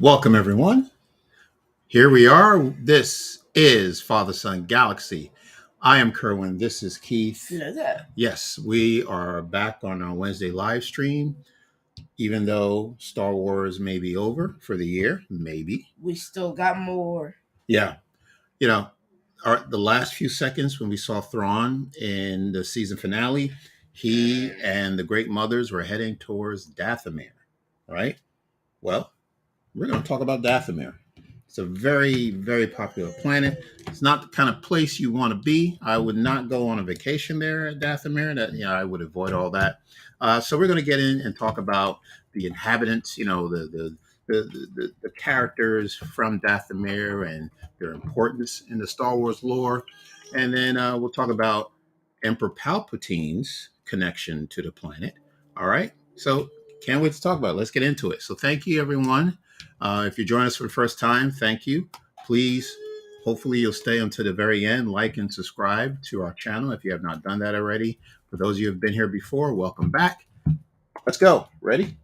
Welcome, everyone. Here we are. This is Father Son Galaxy. I am Kerwin. This is Keith. You know that. Yes, we are back on our Wednesday live stream. Even though Star Wars may be over for the year, maybe. We still got more. Yeah. You know, the last few seconds when we saw Thrawn in the season finale, he and the Great Mothers were heading towards Dathomir, right? Well, we're going to talk about Dathomir. It's a very, very popular planet. It's not the kind of place you want to be. I would not go on a vacation there at Dathomir. I would avoid all that. So we're going to get in and talk about the inhabitants. The characters from Dathomir and their importance in the Star Wars lore, and then we'll talk about Emperor Palpatine's connection to the planet. All right. So can't wait to talk about it. Let's get into it. So thank you, everyone. If you're joining us for the first time, thank you. Please, hopefully you'll stay until the very end. Like and subscribe to our channel if you have not done that already. For those of you who have been here before, welcome back. Let's go. Ready?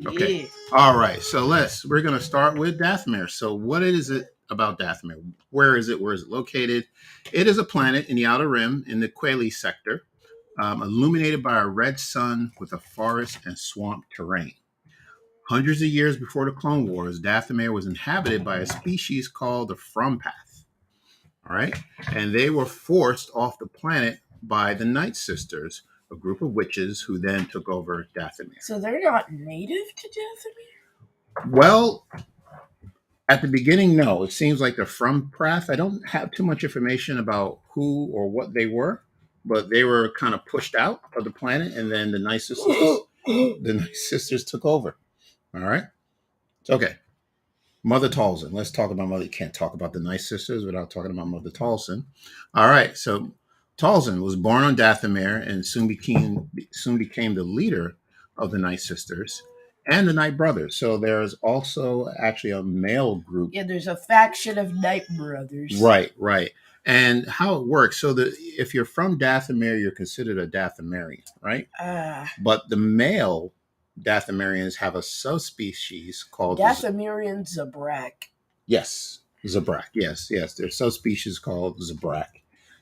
Okay. Yeah. All right. So we're going to start with Dathomir. So what is it about Dathomir? Where is it? Where is it located? It is a planet in the Outer Rim in the Quayle sector, illuminated by a red sun with a forest and swamp terrain. Hundreds of years before the Clone Wars, Dathomir was inhabited by a species called the Fromprath. All right. And they were forced off the planet by the Nightsisters, a group of witches who then took over Dathomir. So they're not native to Dathomir? Well, at the beginning, no. It seems like the Fromprath. I don't have too much information about who or what they were, but they were kind of pushed out of the planet, and then the Nightsisters took over. All right. Okay. Mother Talzin. Let's talk about Mother. You can't talk about the Nightsisters without talking about Mother Talzin. All right. So Talzin was born on Dathomir and soon became the leader of the Nightsisters and the Night Brothers. So there's also actually a male group. Yeah, there's a faction of Night Brothers. Right. And how it works. So if you're from Dathomir, you're considered a Dathomirian, right? But the male Dathomirians have a subspecies called Dathomirian Zabrak. Yes, Zabrak. Yes. There's a subspecies called Zabrak.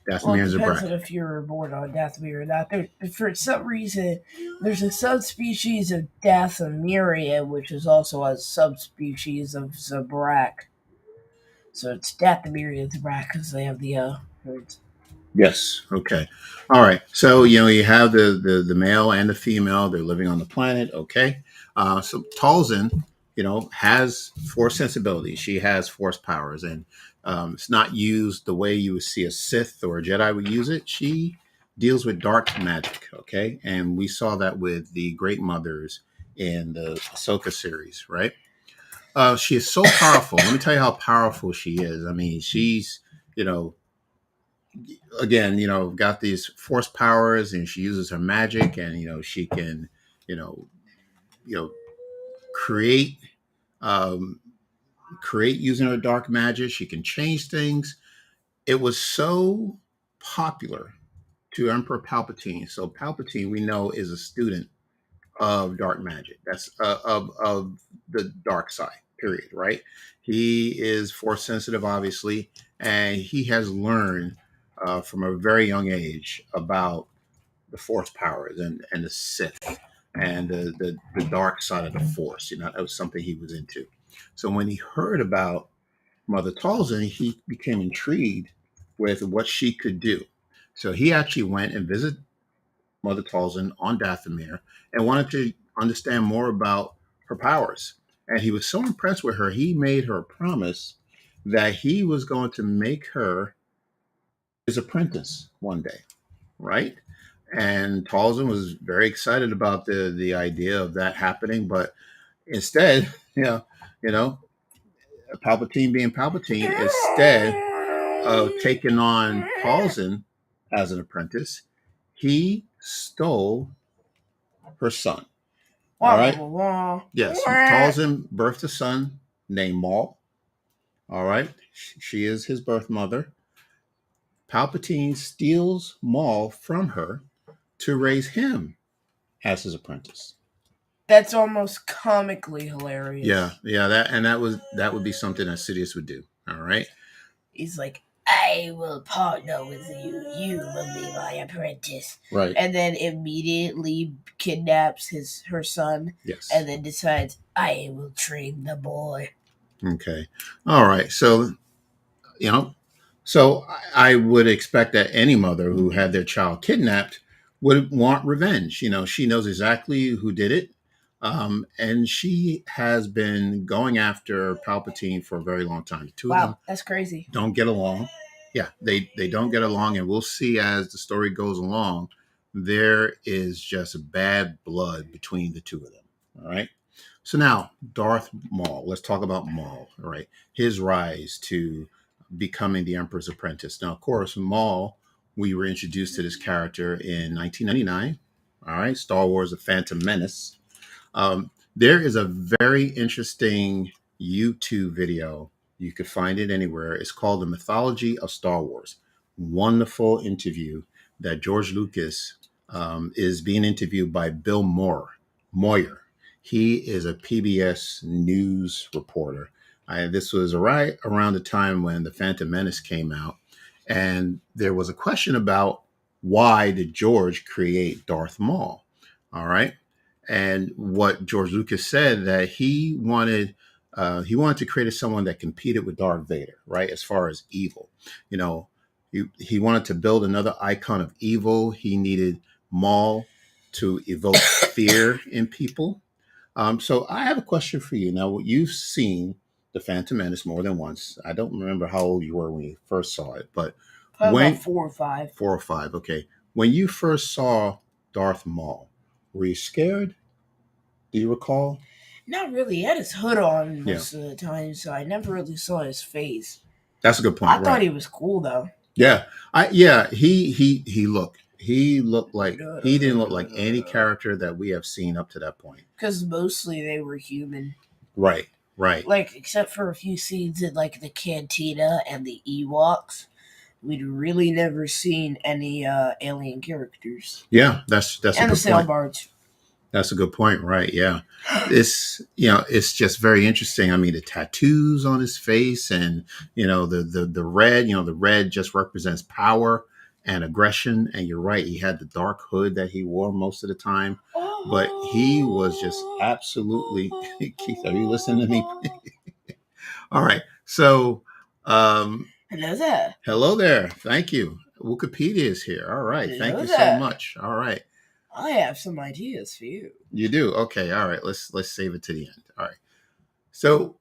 Dathomirian Zabrak. Depends on if you were born on Dathomir or not. For some reason, there's a subspecies of Dathomirian, which is also a subspecies of Zabrak. So it's Dathomirian Zabrak because they have the words. Yes. Okay. All right. So you have the male and the female. They're living on the planet. Okay. So Talzin, has force sensibility. She has force powers, and it's not used the way you would see a Sith or a Jedi would use it. She deals with dark magic. Okay, and we saw that with the Great Mothers in the Ahsoka series, right? She is so powerful. Let me tell you how powerful she is. I mean, she's again, got these force powers, and she uses her magic, and she can, create using her dark magic. She can change things. It was so popular to Emperor Palpatine. So Palpatine, we know, is a student of dark magic. That's of the dark side. Period. Right? He is force sensitive, obviously, and he has learned from a very young age about the force powers and the Sith and the dark side of the force. That was something he was into. So when he heard about Mother Talzin, he became intrigued with what she could do. So he actually went and visited Mother Talzin on Dathomir and wanted to understand more about her powers. And he was so impressed with her, he made her a promise that he was going to make her his apprentice one day, right? And Talzin was very excited about the idea of that happening, but instead, Palpatine being Palpatine, instead of taking on Talzin as an apprentice, he stole her son. All right. Yes, Talzin birthed a son named Maul. All right, she is his birth mother. Palpatine steals Maul from her to raise him as his apprentice. That's almost comically hilarious. Yeah, that would be something that Sidious would do. All right. He's like, I will partner with you. You will be my apprentice. Right. And then immediately kidnaps her son. Yes. And then decides, I will train the boy. Okay. All right. So, you know, so I would expect that any mother who had their child kidnapped would want revenge. She knows exactly who did it. And she has been going after Palpatine for a very long time. The two of them that's crazy. don't get along. Yeah, they don't get along, and we'll see as the story goes along. There is just bad blood between the two of them. All right. So now Darth Maul. Let's talk about Maul. All right, his rise to becoming the Emperor's apprentice. Now, of course, Maul. We were introduced to this character in 1999. All right, Star Wars: The Phantom Menace. There is a very interesting YouTube video. You could find it anywhere. It's called The Mythology of Star Wars. Wonderful interview that George Lucas is being interviewed by Bill Moyer. He is a PBS news reporter. This was right around the time when The Phantom Menace came out. And there was a question about why did George create Darth Maul? All right. And what George Lucas said that he wanted to create someone that competed with Darth Vader, right? As far as evil, he wanted to build another icon of evil. He needed Maul to evoke fear in people. So I have a question for you. Now, you've seen The Phantom Menace more than once. I don't remember how old you were when you first saw it, but Probably about 4 or 5. 4 or 5. Okay. When you first saw Darth Maul, were you scared? Do you recall? Not really. He had his hood on most of the time, so I never really saw his face. That's a good point. I thought he was cool though. Yeah, he looked like he didn't look like any character that we have seen up to that point. Because mostly they were human. Right. Like except for a few scenes in like the cantina and the Ewoks. We'd really never seen any alien characters. Yeah, that's and a good the sail point. barge. That's a good point, right? Yeah, it's just very interesting. I mean, the tattoos on his face, and the red. The red just represents power and aggression. And you're right, he had the dark hood that he wore most of the time, but he was just absolutely. Keith, are you listening to me? All right, so. Hello there. Thank you. Wikipedia is here. All right. Thank you so much. All right. I have some ideas for you. You do? Okay. All right. Let's save it to the end. All right. So,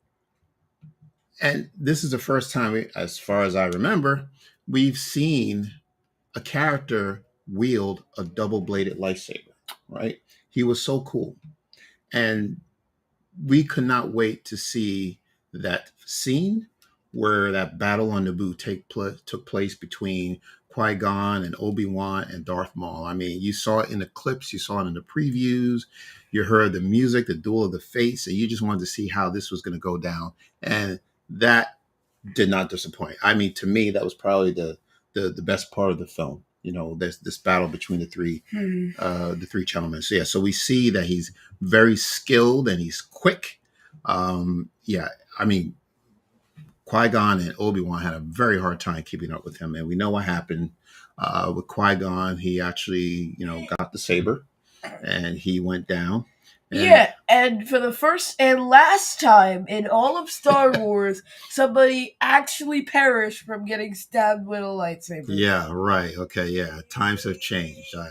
and this is the first time, as far as I remember, we've seen a character wield a double-bladed lightsaber. Right? He was so cool, and we could not wait to see that scene where that battle on Naboo took place between Qui-Gon and Obi-Wan and Darth Maul. I mean, you saw it in the clips, you saw it in the previews, you heard the music, the duel of the fates, and you just wanted to see how this was going to go down. And that did not disappoint. I mean, to me, that was probably the best part of the film. This battle between the three gentlemen. So yeah, so we see that he's very skilled and he's quick. I mean, Qui-Gon and Obi-Wan had a very hard time keeping up with him, and we know what happened with Qui-Gon. He actually, got the saber, and he went down. And for the first and last time in all of Star Wars, somebody actually perished from getting stabbed with a lightsaber. Yeah, right. Okay, yeah. Times have changed. I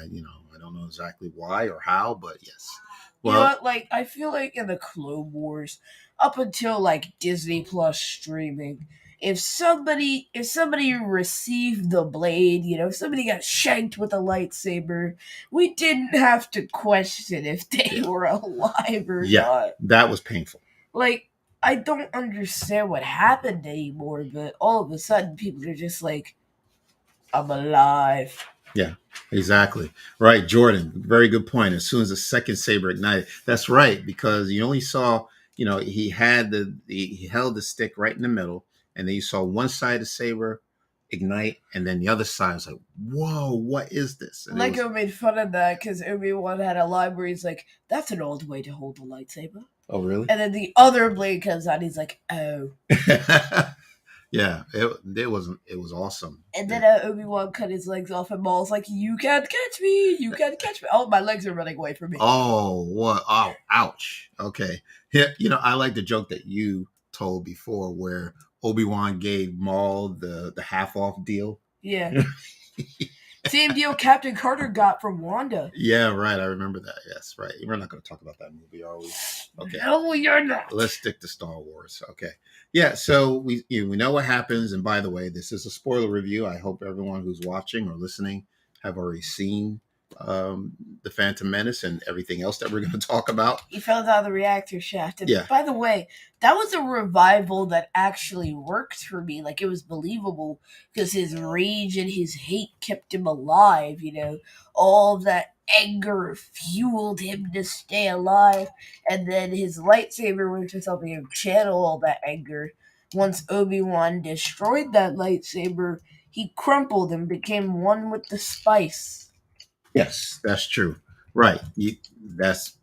don't know exactly why or how, but yes. Well, I feel like in the Clone Wars, up until like Disney Plus streaming, if somebody received the blade, if somebody got shanked with a lightsaber, we didn't have to question if they were alive or not. That was painful. Like, I don't understand what happened anymore, but all of a sudden people are just like, I'm alive. Yeah, exactly. Right, Jordan. Very good point. As soon as the second saber ignited, that's right, because you only saw, he held the stick right in the middle, and then you saw one side of the saber ignite, and then the other side was like, "Whoa, what is this?" And Lego made fun of that because Obi-Wan had a line where he's like, "That's an old way to hold a lightsaber." oh, really? And then the other blade comes out. He's like, "Oh." Yeah, it was awesome. And then Obi-Wan cut his legs off, and Maul's like, "You can't catch me! You can't catch me!" Oh, my legs are running away from me. Oh, what? Oh, ouch. Okay. Yeah, I like the joke that you told before where Obi-Wan gave Maul the half off deal. Yeah. Same deal Captain Carter got from Wanda. Yeah, right. I remember that. Yes, right. We're not going to talk about that movie, are we? Okay. No, you're not. Let's stick to Star Wars. Okay. Yeah, so we know what happens. And by the way, this is a spoiler review. I hope everyone who's watching or listening have already seen the Phantom Menace and everything else that we're going to talk about. He fell down the reactor shaft. And yeah. By the way, that was a revival that actually worked for me. Like, it was believable because his rage and his hate kept him alive. All of that anger fueled him to stay alive, and then his lightsaber was just helping him channel all that anger. Once Obi-Wan destroyed that lightsaber, he crumpled and became one with the spice. Yes, that's true. Right. That's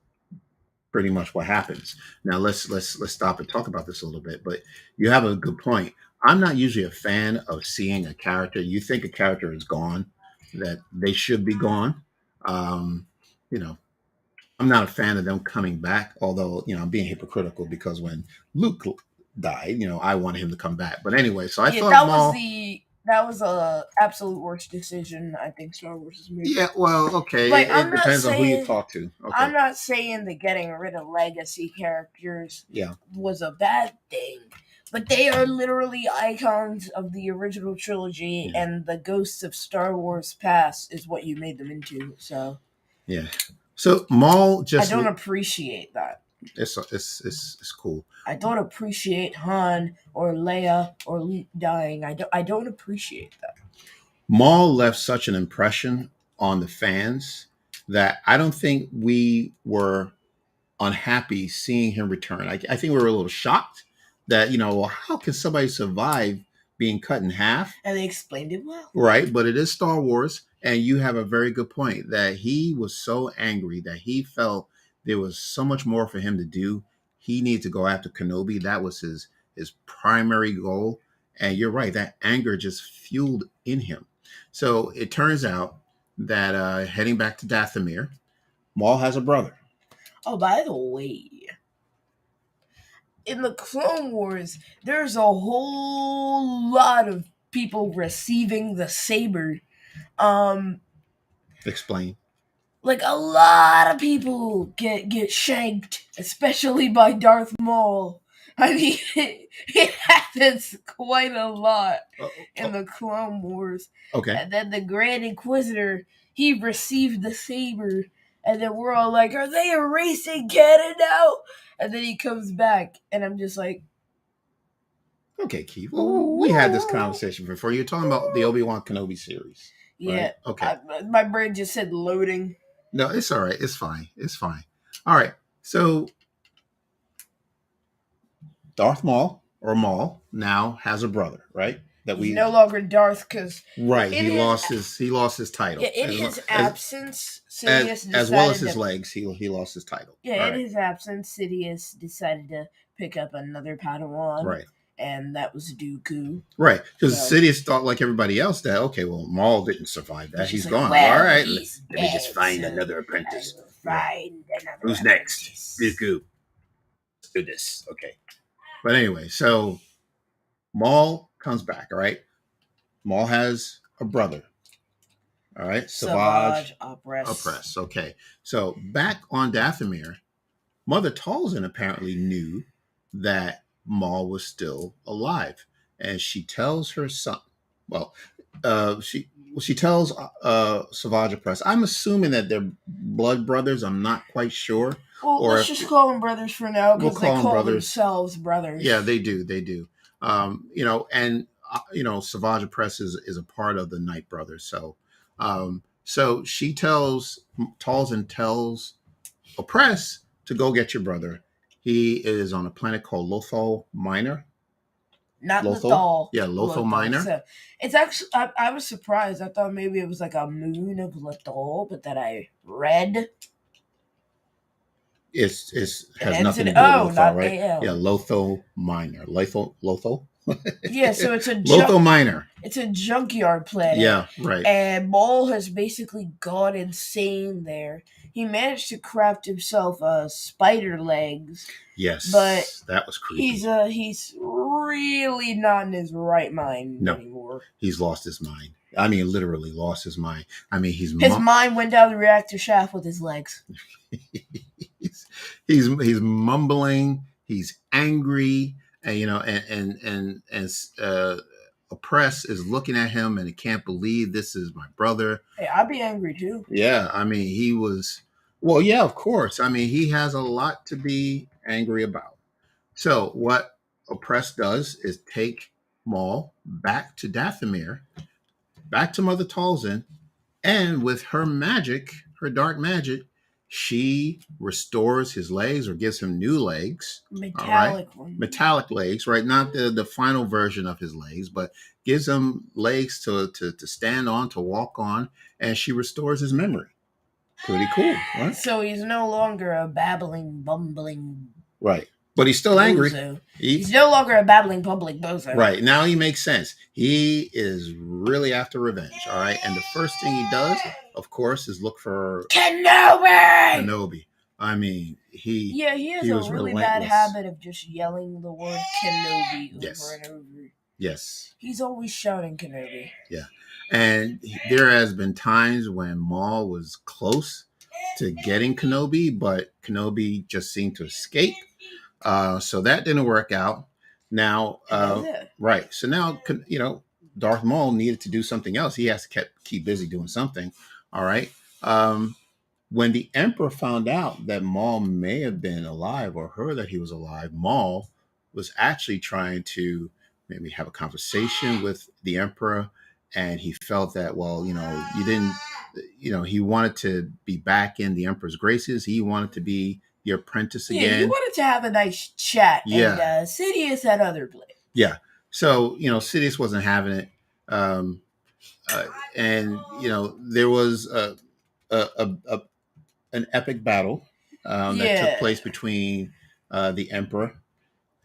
pretty much what happens. Now let's stop and talk about this a little bit. But you have a good point. I'm not usually a fan of seeing a character. You think a character is gone, that they should be gone. Um, I'm not a fan of them coming back. Although I'm being hypocritical because when Luke died, I wanted him to come back. But anyway, so I thought that was a absolute worst decision I think Star Wars has made. Yeah, well, okay. Like, it depends on who you talk to. Okay. I'm not saying that getting rid of legacy characters was a bad thing, but they are literally icons of the original trilogy, and the ghosts of Star Wars past is what you made them into. So yeah. So Maul just I don't appreciate that. It's cool. I don't appreciate Han or Leia or Luke dying. I don't appreciate that. Maul left such an impression on the fans that I don't think we were unhappy seeing him return. I think we were a little shocked that how can somebody survive being cut in half? And they explained it well. Right, but it is Star Wars, and you have a very good point that he was so angry that he felt there was so much more for him to do. He needed to go after Kenobi. That was his primary goal. And you're right, that anger just fueled in him. So it turns out that heading back to Dathomir, Maul has a brother. Oh, by the way, in the Clone Wars, there's a whole lot of people receiving the saber. Explain. Like, a lot of people get shanked, especially by Darth Maul. I mean, it happens quite a lot in the Clone Wars. Okay. And then the Grand Inquisitor, he received the saber, and then we're all like, are they erasing canon now? And then he comes back, and I'm just like... Okay, Keith. Well, we had this conversation before. You're talking about the Obi-Wan Kenobi series. Yeah. Right? Okay. My brain just said loading. No, it's all right. It's fine. It's fine. All right. So Darth Maul now has a brother, right? He's no longer Darth because he lost his title. Yeah, in his absence, Sidious as well as his legs, he lost his title. Yeah, in his absence, Sidious decided to pick up another Padawan. Right. And that was Dooku. Right. Because Sidious thought, like everybody else, that, okay, well, Maul didn't survive that. He's gone. Well, all right. Let me just find another apprentice. Who's next? Dooku. Let's do this. Okay. But anyway, so Maul comes back, all right? Maul has a brother. All right. Savage Opress. Okay. So back on Dathomir, Mother Talzin apparently knew that Maul was still alive, and she tells her son. Well, she tells Savage Opress. I'm assuming that they're blood brothers. I'm not quite sure. Well, let's just call them brothers for now because they call themselves brothers. Yeah, they do. They do. And Savage Opress is a part of the Night Brothers. So, so Talzin tells Opress to go get your brother. He is on a planet called Lothal Minor. Not Lothal? Lothal. Yeah, Lothal Minor. So it's actually, I was surprised. I thought maybe it was like a moon of Lothal, but then I read. It has nothing to do with Lothal, right? AL. Yeah, Lothal Minor. Lothal? Yeah, so it's a Lothal Minor. It's a junkyard planet. Yeah, right. And Maul has basically gone insane there. He managed to craft himself spider legs. Yes, but that was creepy. He's really not in his right mind anymore. He's lost his mind. I mean, literally lost his mind. I mean, his mind went down the reactor shaft with his legs. he's mumbling. He's angry, and Oppress is looking at him and he can't believe this is my brother. Hey, I'd be angry too. Yeah, I mean, he was. Well, yeah, of course. I mean, he has a lot to be angry about. So what Oppress does is take Maul back to Dathomir, back to Mother Talzin, and with her magic, her dark magic, she restores his legs or gives him new legs. Metallic ones. Metallic legs, right? Not the final version of his legs, but gives him legs to stand on, to walk on, and she restores his memory. Pretty cool, right? So he's no longer a babbling, bumbling. Right. But he's still angry. He's no longer a babbling, bumbling bozo. Right. Now he makes sense. He is really after revenge, all right? And the first thing he does, of course, is look for Kenobi. I mean, he has a really bad habit of just yelling the word Kenobi over and over. Yes. He's always shouting Kenobi. Yeah. And there has been times when Maul was close to getting Kenobi, but Kenobi just seemed to escape. So that didn't work out. Now, right. So now, Darth Maul needed to do something else. He has to keep busy doing something. All right. When the Emperor found out that Maul may have been alive or heard that he was alive, Maul was actually trying to maybe have a conversation with the Emperor. And he felt that, well, you didn't, he wanted to be back in the Emperor's graces. He wanted to be the apprentice again. Yeah, he wanted to have a nice chat. Yeah. And Sidious had other plans. Yeah. So, Sidious wasn't having it. And, there was an epic battle that took place between the Emperor,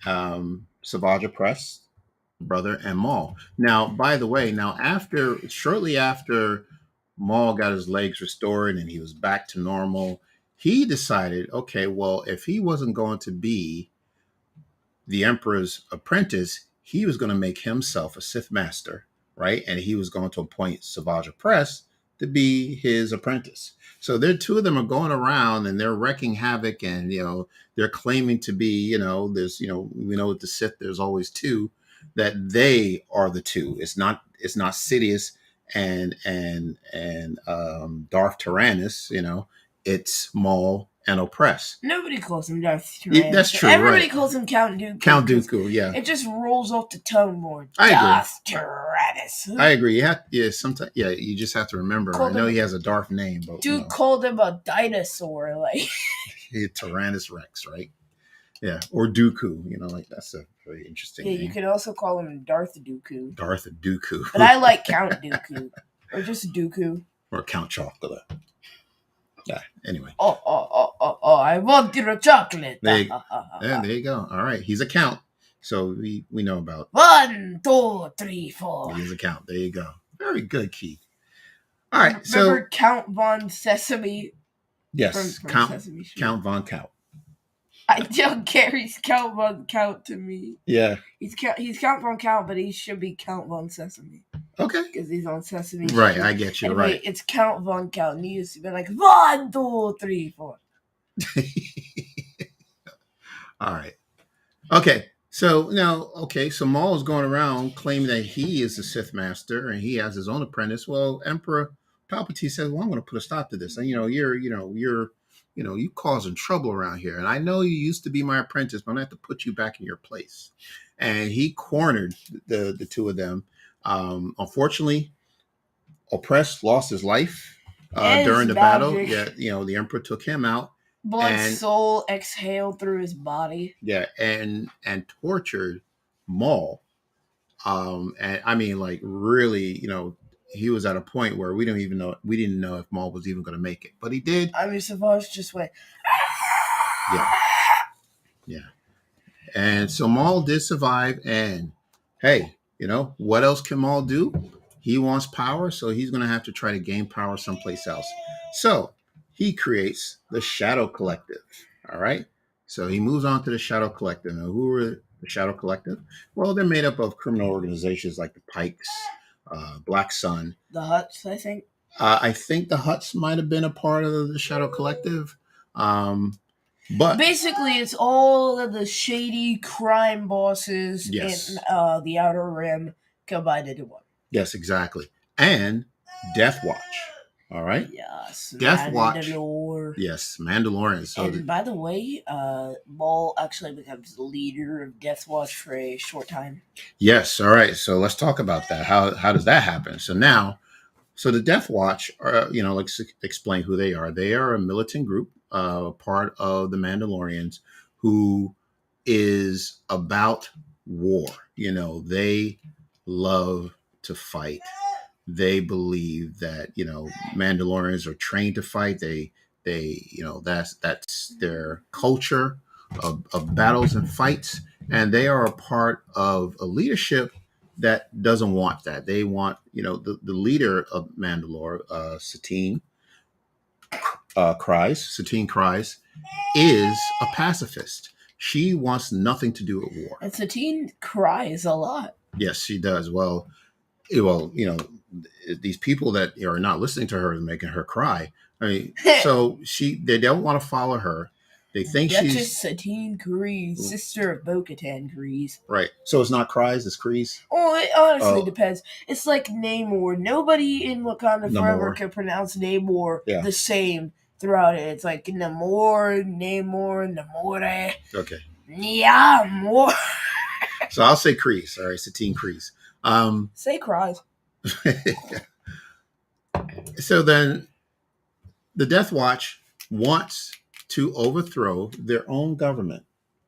Savage Opress, brother, and Maul. Now, by the way, shortly after Maul got his legs restored and he was back to normal, he decided, okay, well, if he wasn't going to be the Emperor's apprentice, he was going to make himself a Sith Master, right? And he was going to appoint Savage Opress to be his apprentice. So the two of them are going around and they're wreaking havoc, and they're claiming to be, there's, we know with the Sith there's always two, that they are the two. It's not Sidious and Darth Tyrannus, it's Maul and Oppress. Nobody calls him Darth Tyrannus. Yeah, that's true. Everybody calls him Count Dooku. Count Dooku, yeah. It just rolls off the tongue more. I agree. Darth Tyrannus. I agree. Sometimes, you just have to remember. I know he has a Darth name, but dude called him a dinosaur, like Tyrannus Rex, right? Yeah, or Dooku. That's a very interesting name. You could also call him Darth Dooku. Darth Dooku. But I like Count Dooku, or just Dooku, or Count Chocolate. Yeah. Anyway. Oh! I want your chocolate. There you go. All right, he's a count, so we know about 1, 2, 3, 4. He's a count. There you go. Very good, Keith. All right, remember Count Von Sesame? Yes, from Count Von Count. I don't care. He's Count Von Count to me. Yeah. He's Count Von Count, but he should be Count Von Sesame. Okay. Because he's on Sesame. Right, Street. I get you. Anyway, right. It's Count Von Count. And he used to be like 1, 2, 3, 4. All right. Okay. So now, so Maul is going around claiming that he is the Sith Master and he has his own apprentice. Well, Emperor Palpatine says, "Well, I'm going to put a stop to this. And you're causing trouble around here. And I know you used to be my apprentice, but I'm going to have to put you back in your place." And he cornered the two of them. Unfortunately, Oppress lost his life during the battle. Yeah, the Emperor took him out. Soul exhaled through his body. Yeah, and tortured Maul And I mean, like really, he was at a point where we didn't know if Maul was even going to make it, but he did. I mean, Savage just went. Yeah, yeah. And so Maul did survive. And hey, what else can Maul do? He wants power, so he's going to have to try to gain power someplace else. So he creates the Shadow Collective. All right. So he moves on to the Shadow Collective. Now, who are the Shadow Collective? Well, they're made up of criminal organizations like the Pikes, Black Sun, the Hutts, I think. I think the Hutts might have been a part of the Shadow Collective. But basically, it's all of the shady crime bosses yes. in the Outer Rim combined into one. Yes, exactly. And Death Watch. All right. Yes. Death Mandalore. Watch. Yes, Mandalorian. So and by the way, Maul actually becomes the leader of Death Watch for a short time. Yes. All right. So let's talk about that. How does that happen? So now, the Death Watch are, let's explain who they are. They are a militant group, part of the Mandalorians, who is about war. They love to fight. They believe that Mandalorians are trained to fight. They that's their culture of battles and fights, and they are a part of a leadership that doesn't want that. They want the leader of Mandalore, Satine Kryze, is a pacifist. She wants nothing to do with war. And Satine cries a lot. Yes, she does. Well, these people that are not listening to her and making her cry. I mean, so they don't want to follow her. They think Duchess she's Satine Kryze, sister of Bo-Katan Kryze. Right. So it's not Kryze, it's Kryze. Oh, it honestly depends. It's like Namor. Nobody in Wakanda Forever can pronounce Namor the same throughout it. It's like Namor, Namore. Okay. Namor. So I'll say Kryze. All right, Satine Kryze. Say Kryze. So then the Death Watch wants to overthrow their own government.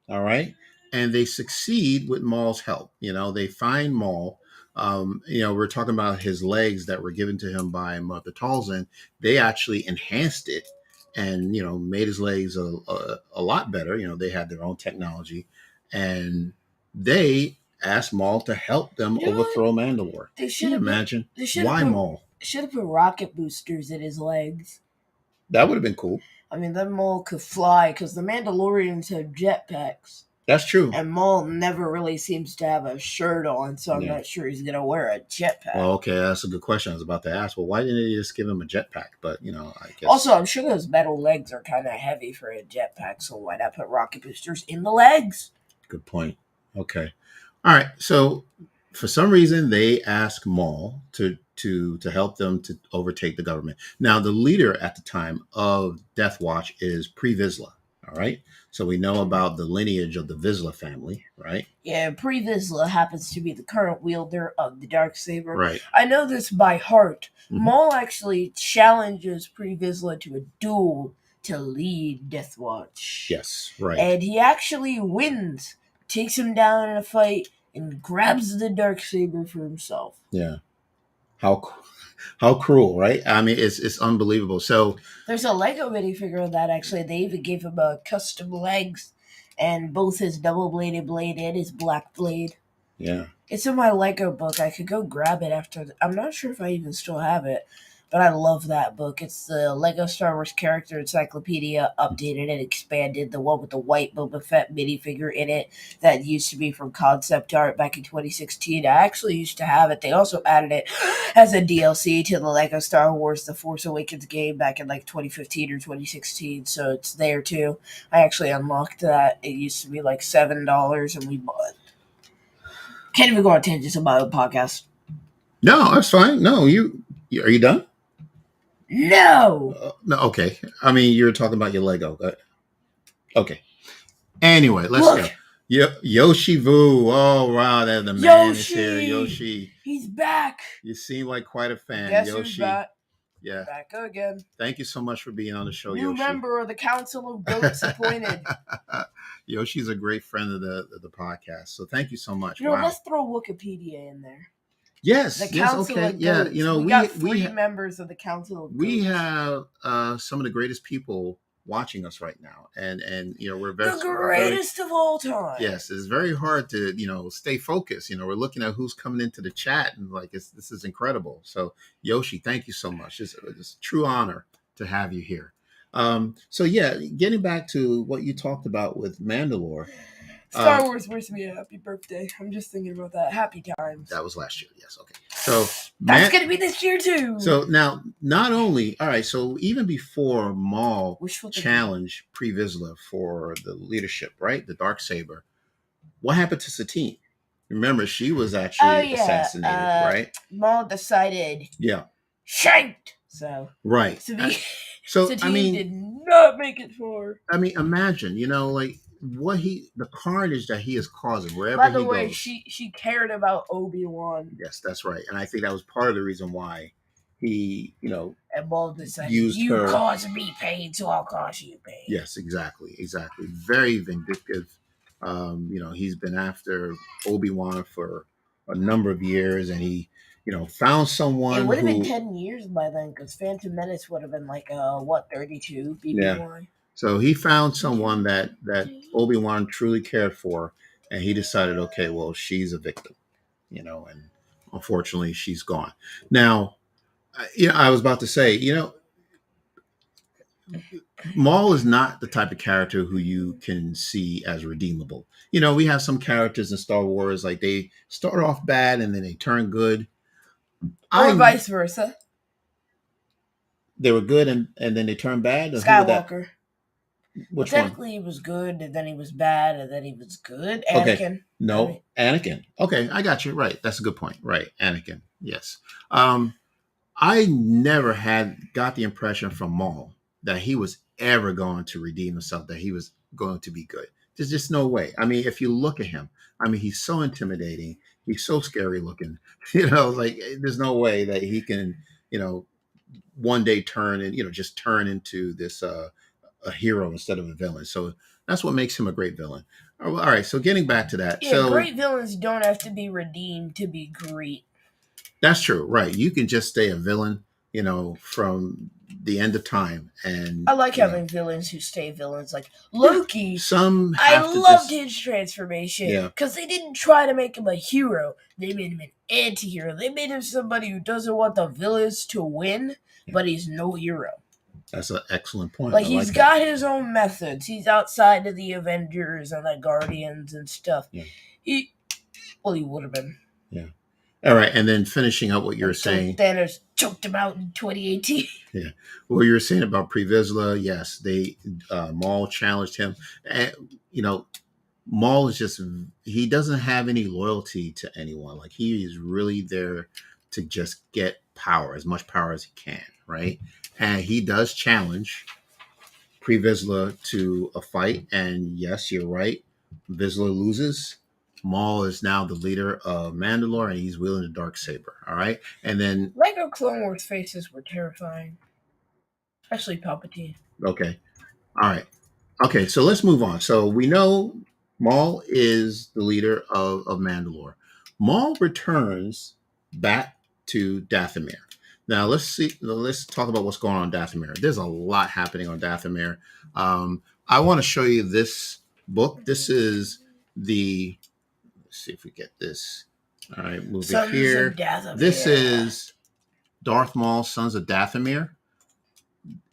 All right. And they succeed with Maul's help. They find Maul. We're talking about his legs that were given to him by Mother Talzin. They actually enhanced it and, made his legs a lot better. They had their own technology. And they asked Maul to help them overthrow Mandalore. Can you imagine? Why Maul? Should have put rocket boosters in his legs. That would have been cool. I mean, then Maul could fly because the Mandalorians have jetpacks. That's true. And Maul never really seems to have a shirt on, so I'm not sure he's going to wear a jetpack. Well, okay, that's a good question. I was about to ask. Well, why didn't they just give him a jetpack? But, I guess. Also, I'm sure those metal legs are kind of heavy for a jetpack, so why not put rocket boosters in the legs? Good point. Okay. All right. So, for some reason, they ask Maul to help them to overtake the government. Now, the leader at the time of Death Watch is Pre Vizsla. All right. So we know about the lineage of the Vizsla family, right? Yeah, Pre Vizsla happens to be the current wielder of the Darksaber. Right. I know this by heart. Mm-hmm. Maul actually challenges Pre Vizsla to a duel to lead Death Watch. Yes, right. And he actually wins, takes him down in a fight, and grabs the Darksaber for himself. Yeah. How cruel, right? I mean, it's unbelievable. So there's a Lego minifigure of that, actually. They even gave him custom legs and both his double-bladed blade and his black blade. Yeah. It's in my Lego book. I could go grab it after. I'm not sure if I even still have it, but I love that book. It's the Lego Star Wars Character Encyclopedia, updated and expanded, the one with the white Boba Fett minifigure in it that used to be from concept art back in 2016. I actually used to have it. They also added it as a DLC to the Lego Star Wars The Force Awakens game back in like 2015 or 2016, so it's there too. I actually unlocked that. It used to be like $7, and we bought it. Can't even go on tangents on my own podcast. No, that's fine. No, are you done? No. No. Okay. I mean, you're talking about your Lego. Okay. Anyway, let's go. Yoshi Vu. Oh wow, the man is here. Yoshi. He's back. You seem like quite a fan. Guess Yoshi. Who's back? Yeah. Back again. Thank you so much for being on the show, New Yoshi. member of the Council of Goats appointed. Yoshi's a great friend of the podcast, so thank you so much. Wow. Let's throw Wikipedia in there. Yes. The Council of Goats. We got three members of the Council of Goats. We have some of the greatest people watching us right now, and we're the greatest of all time. Yes, it's very hard to stay focused. We're looking at who's coming into the chat, and this is incredible. So Yoshi, thank you so much. It's a true honor to have you here. So yeah, getting back to what you talked about with Mandalore. Star Wars wished me a happy birthday. I'm just thinking about that. Happy times. That was last year. Yes. Okay. So that's going to be this year too. So now, not only, all right, so even before Maul challenged Pre Vizsla for the leadership, right? The Darksaber, what happened to Satine? Remember, she was actually assassinated, right? Maul decided. Yeah. Shanked. So. Right. Satine did not make it far. I mean, imagine, the carnage that he is causing wherever he goes. By the way, goes. she cared about Obi-Wan. Yes, that's right. And I think that was part of the reason why he, and Maul decided, used her. You cause me pain, so I'll cause you pain. Yes, exactly. Very vindictive. He's been after Obi-Wan for a number of years, and he, found someone. It would have been 10 years by then, because Phantom Menace would have been 32 BBY. Yeah. So he found someone that Obi-Wan truly cared for, and he decided, okay, well, she's a victim, and unfortunately she's gone. Now, I was about to say, Maul is not the type of character who you can see as redeemable. We have some characters in Star Wars, like they start off bad and then they turn good. Or vice versa. They were good and then they turned bad? Skywalker. Which technically he was good, and then he was bad, and then he was good. Anakin. Okay. No, Anakin. Okay, I got you. Right. That's a good point. Right. Anakin. Yes. I never got the impression from Maul that he was ever going to redeem himself, that he was going to be good. There's just no way. I mean, if you look at him, he's so intimidating. He's so scary looking. There's no way that he can, one day turn and, just turn into this a hero instead of a villain. So that's what makes him a great villain. All right. So getting back to that. Yeah, great villains don't have to be redeemed to be great. That's true. Right. You can just stay a villain, from the end of time. And I like having villains who stay villains, like Loki. I loved his transformation because they didn't try to make him a hero. They made him an anti-hero. They made him somebody who doesn't want the villains to win, but he's no hero. That's an excellent point. He's got his own methods. He's outside of the Avengers and the Guardians and stuff. Yeah. He would have been. Yeah. All right, and then finishing up what you were saying. Thanos choked him out in 2018. Yeah. What you were saying about Pre Vizsla, yes, Maul challenged him. And, Maul is he doesn't have any loyalty to anyone. He is really there to just get power, as much power as he can, right? And he does challenge Pre Vizsla to a fight. And yes, you're right. Vizsla loses. Maul is now the leader of Mandalore, and he's wielding the Darksaber. All right, and then Lego Clone Wars faces were terrifying, especially Palpatine. Okay, all right, okay. So let's move on. So we know Maul is the leader of Mandalore. Maul returns back to Dathomir. Now let's talk about what's going on in Dathomir. There's a lot happening on Dathomir. I want to show you this book. This is the. Let's see if we get this. All right, moving here. This is Darth Maul, Sons of Dathomir.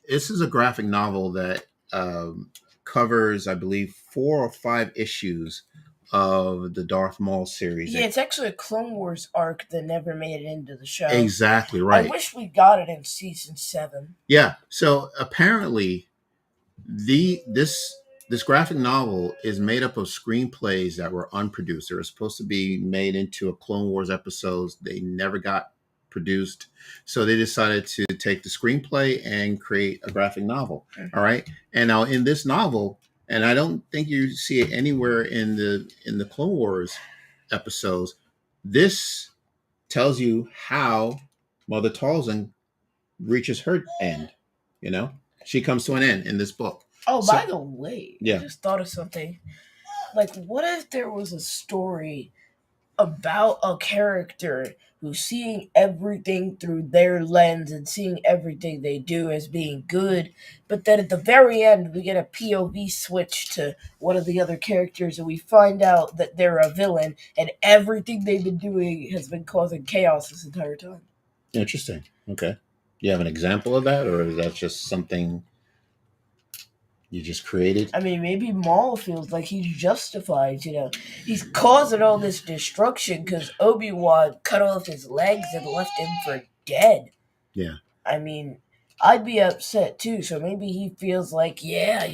This is a graphic novel that covers, I believe, 4 or 5 issues of the Darth Maul series. Yeah, it's actually a Clone Wars arc that never made it into the show. Exactly right. I wish we got it in season 7. Yeah. So apparently, this graphic novel is made up of screenplays that were unproduced. They were supposed to be made into a Clone Wars episodes. They never got produced. So they decided to take the screenplay and create a graphic novel. All right. And now in this novel, and I don't think you see it anywhere in the Clone Wars episodes, this tells you how Mother Talzin reaches her end. You know, she comes to an end in this book. Oh, So- by the way, Yeah. I just thought of something. Like, what if there was a story about a character who's seeing everything through their lens and seeing everything they do as being good, but then at the very end we get a POV switch to one of the other characters and we find out that they're a villain and everything they've been doing has been causing chaos this entire time. Interesting. Okay. You have an example of that, or is that just something you just created? I mean, maybe Maul feels like he's justified, He's causing all this destruction because Obi-Wan cut off his legs and left him for dead. Yeah. I mean, I'd be upset too, so maybe he feels like, yeah,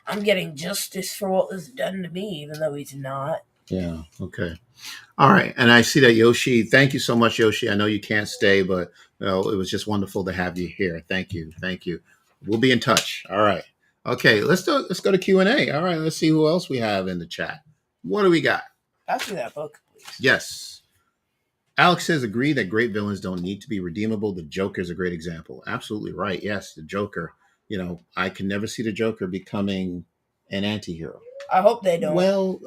I'm getting justice for what was done to me, even though he's not. Yeah. Okay. All right. And I see that Yoshi, thank you so much, Yoshi. I know you can't stay, but it was just wonderful to have you here. Thank you. Thank you. We'll be in touch. All right. Okay. Let's go to Q&A. All right. Let's see who else we have in the chat. What do we got? Pass me that book, please. Yes. Alex says, agree that great villains don't need to be redeemable. The Joker is a great example. Absolutely right. Yes, the Joker. I can never see the Joker becoming an anti-hero. I hope they don't. Well,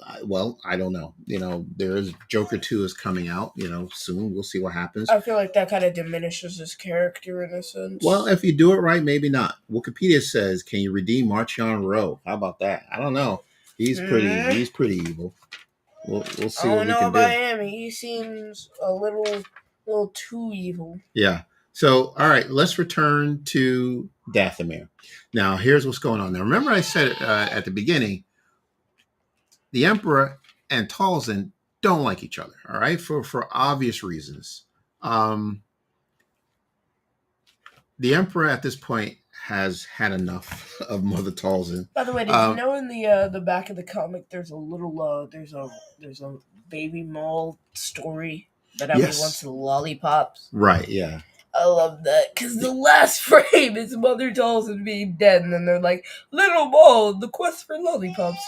I don't know. There is Joker 2 is coming out, soon. We'll see what happens. I feel like that kind of diminishes his character in a sense. Well, if you do it right, maybe not. Wikipedia says, can you redeem Marchion Ro? How about that? I don't know. He's pretty evil. We'll see what we can do. I don't know about him. He seems a little too evil. Yeah. So, all right, let's return to Dathomir. Now, here's what's going on. Now, remember I said at the beginning, the Emperor and Talzin don't like each other, all right, for obvious reasons. The Emperor at this point has had enough of Mother Talzin. By the way, did you know in the back of the comic there's a baby Maul story that everyone wants the lollipops? Right, yeah. I love that because the last frame is Mother Talzin being dead, and then they're like, "Little Maul, the quest for lollipops."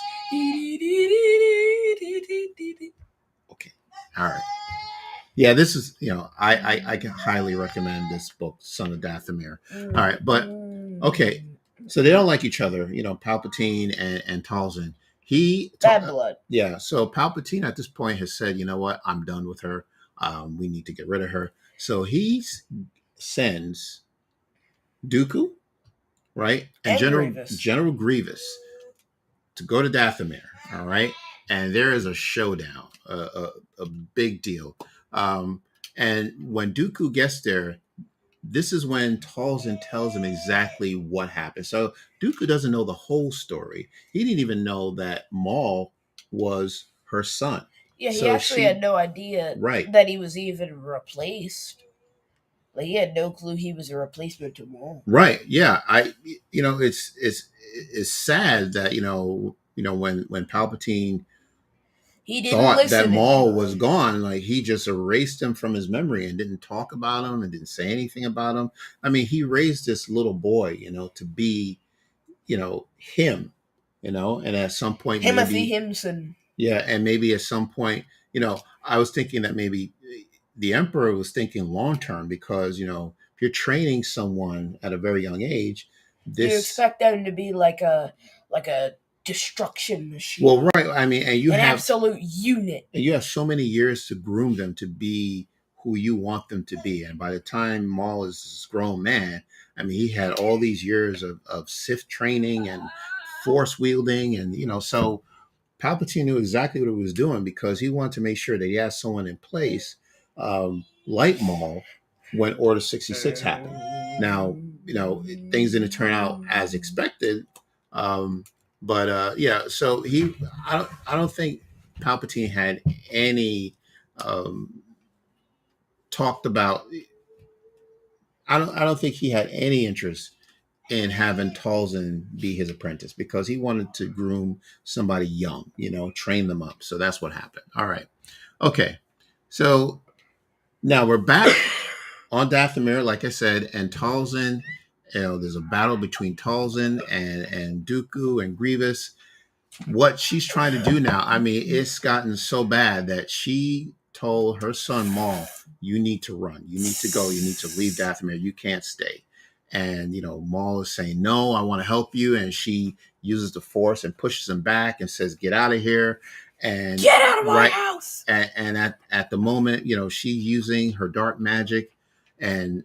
Okay, all right. Yeah, this is I can highly recommend this book, Son of Dathomir. All right, but okay, so they don't like each other. Palpatine and Talzin. Bad blood. Yeah, so Palpatine at this point has said, you know what, I'm done with her. We need to get rid of her. So he sends Dooku, right, and General Grievous to go to Dathomir. All right, and there is a showdown, a big deal. And when Dooku gets there, this is when Talzin tells him exactly what happened. So Dooku doesn't know the whole story. He didn't even know that Maul was her son. Yeah, he actually had no idea that he was even replaced. Like, he had no clue he was a replacement to Maul. Right. Yeah. It's sad that when Palpatine thought that Maul was gone, like he just erased him from his memory and didn't talk about him and didn't say anything about him. I mean, he raised this little boy, to be, him, and at some point, Timothy Himson. Yeah, and maybe at some point, I was thinking that maybe the Emperor was thinking long term because if you're training someone at a very young age, you expect them to be like a destruction machine. Well, right. I mean, and you an have absolute unit. And you have so many years to groom them to be who you want them to be. And by the time Maul is this grown man, I mean, he had all these years of Sith training and force wielding, and so Palpatine knew exactly what he was doing because he wanted to make sure that he had someone in place like Maul when Order 66 happened. Now, things didn't turn out as expected, but so I don't think Palpatine had any talked about. I don't think he had any interest in having Talzin be his apprentice because he wanted to groom somebody young, train them up. So that's what happened. All right. Okay. So now we're back on Dathomir, like I said, and Talzin, there's a battle between Talzin and Dooku and Grievous. What she's trying to do now, I mean, it's gotten so bad that she told her son Maul, "You need to run. You need to go. You need to leave Dathomir. You can't stay." And Maul is saying, "No, I want to help you," and she uses the Force and pushes him back and says, "Get out of here." And get out of my house. And at the moment, she's using her dark magic, and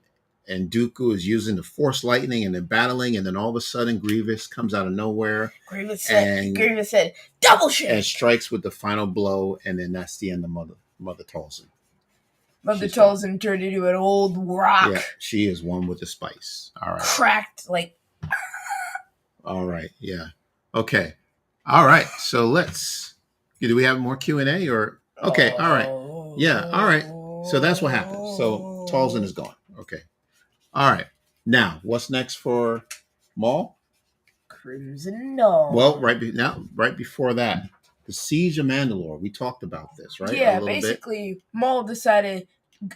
Dooku is using the Force lightning, and then battling, and then all of a sudden Grievous comes out of nowhere. Grievous said, "Double shit!" and strikes with the final blow, and then that's the end of Mother Talzin. Mother Talzin turned into an old rock. Yeah, she is one with the spice. All right, cracked like. All right, yeah, okay, all right. So let's. Do we have more Q&A or? Okay, all right, yeah, all right. So that's what happened. So Talzin is gone. Okay. All right. Now, what's next for Maul? Cruising north. Well, right before that, the Siege of Mandalore. We talked about this, right? Yeah, basically, Maul decided,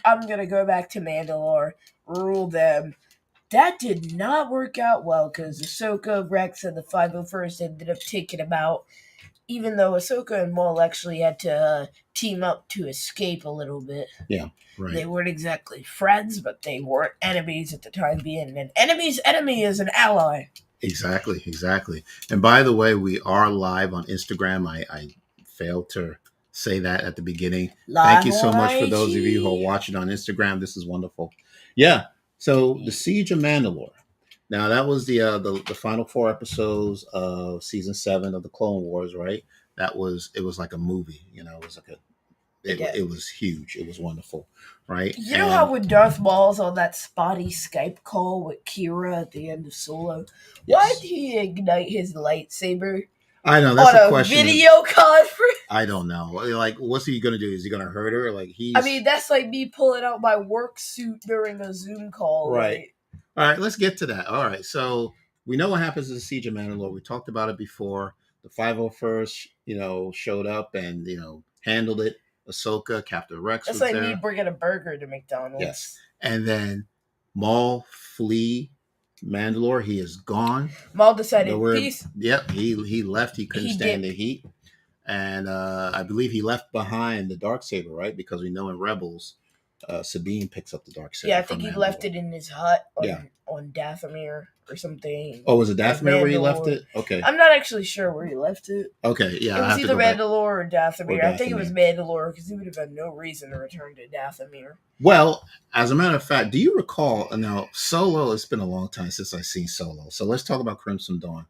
I'm going to go back to Mandalore, rule them. That did not work out well because Ahsoka, Rex, and the 501st ended up taking him out, even though Ahsoka and Maul actually had to team up to escape a little bit. Yeah. Right. They weren't exactly friends, but they weren't enemies at the time being. An enemy's enemy is an ally. Exactly. And by the way, we are live on Instagram. I failed to say that at the beginning. Thank you so much for those of you who are watching on Instagram. This is wonderful. Yeah. So the Siege of Mandalore. Now that was the final 4 episodes of season 7 of the Clone Wars, right? It was like a movie. It was like it was huge. It was wonderful, right? You know how when Darth Maul's on that spotty Skype call with Kira at the end of Solo, why did he ignite his lightsaber? I know, that's a question. Video conference? I don't know. Like, what's he going to do? Is he going to hurt her? Like, that's like me pulling out my work suit during a Zoom call. Right. All right, let's get to that. All right, so we know what happens in the Siege of Mandalore. We talked about it before. The 501st, showed up and, handled it. Ahsoka, Captain Rex was there. That's like me bringing a burger to McDonald's. Yes. And then Maul flee Mandalore. He is gone. Maul decided, peace. Yep, he left. He couldn't stand the heat. And I believe he left behind the Darksaber, right? Because we know in Rebels, Sabine picks up the Darksaber. Yeah, I think he left it in his hut on Dathomir or something. Oh, was it Dathomir where he left it? Okay. I'm not actually sure where he left it. Okay, yeah. It was either Mandalore or Dathomir. I think it was Mandalore because he would have had no reason to return to Dathomir. Well, as a matter of fact, do you recall, now Solo, it's been a long time since I've seen Solo. So let's talk about Crimson Dawn.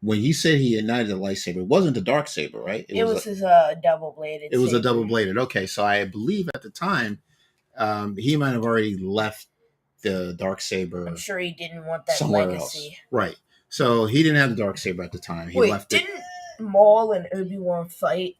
When he said he ignited the lightsaber, it wasn't the Darksaber, right? It was his double-bladed It was a double-bladed. Okay, so I believe at the time, he might have already left the Darksaber. I'm sure he didn't want that somewhere legacy. Else. Right. So he didn't have the Darksaber at the time. He left didn't Maul and Obi-Wan fight?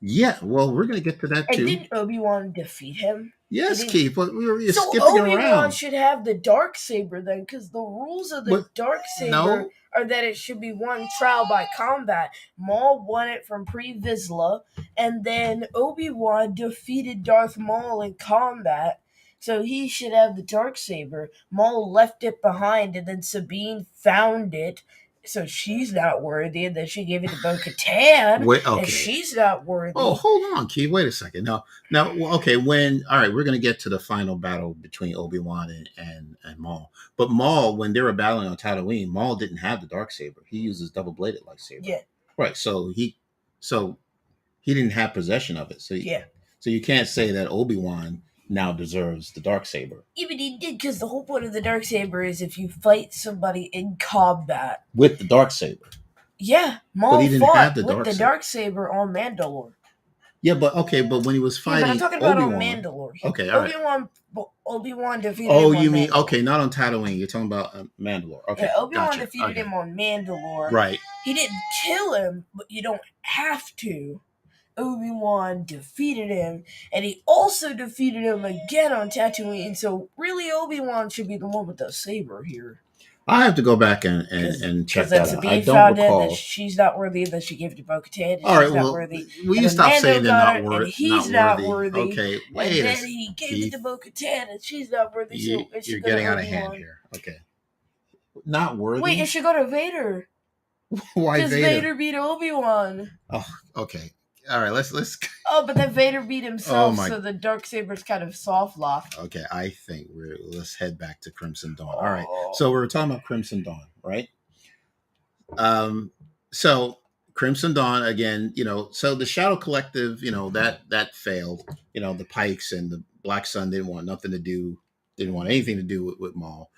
Yeah, well, we're going to get to that too. And didn't Obi-Wan defeat him? Yes, Keith, but we were skipping Obi-Wan around. Obi-Wan should have the Darksaber then, because the rules of the Darksaber are that it should be won trial by combat. Maul won it from Pre Vizsla, and then Obi-Wan defeated Darth Maul in combat, so he should have the Darksaber. Maul left it behind, and then Sabine found it, so she's not worthy, and then she gave it to Bo-Katan, and she's not worthy. Oh, hold on, Keith. Wait a second. Now, okay, all right, we're going to get to the final battle between Obi-Wan and Maul. But Maul, when they were battling on Tatooine, Maul didn't have the Darksaber. He used his double-bladed lightsaber. Yeah. Right, so he didn't have possession of it. So you can't say that Obi-Wan now deserves the Darksaber. Even he did, because the whole point of the Darksaber is if you fight somebody in combat with the Darksaber. Yeah, Maul fought with the Darksaber on Mandalore. Yeah, but when he was fighting, but I'm talking about Obi-Wan, on Mandalore. Okay, all right. Obi-Wan defeated him on Mandalore. You mean not on Tatooine? You're talking about Mandalore. Okay, yeah, Obi-Wan defeated him on Mandalore. Right. He didn't kill him, but you don't have to. Obi-Wan defeated him, and he also defeated him again on Tatooine. So really, Obi-Wan should be the one with the saber here. I have to go back and check that out. I don't recall. That she's not worthy, that she gave it to Bo-Katan. All right, well, will you stop saying they're not worthy? He's not worthy. Okay, wait. And then he gave it to Bo-Katan, and she's not worthy. You're getting out of hand here. Okay, not worthy. Wait, it should go to Vader. Why Vader? Because Vader beat Obi-Wan. Oh, okay. All right, let's. Oh, but then Vader beat himself, Oh my- so the Darksaber's kind of soft locked. Okay, I think let's head back to Crimson Dawn. All right, so we were talking about Crimson Dawn, right? So Crimson Dawn again, so the Shadow Collective, that failed. The Pikes and the Black Sun didn't want anything to do with Maul.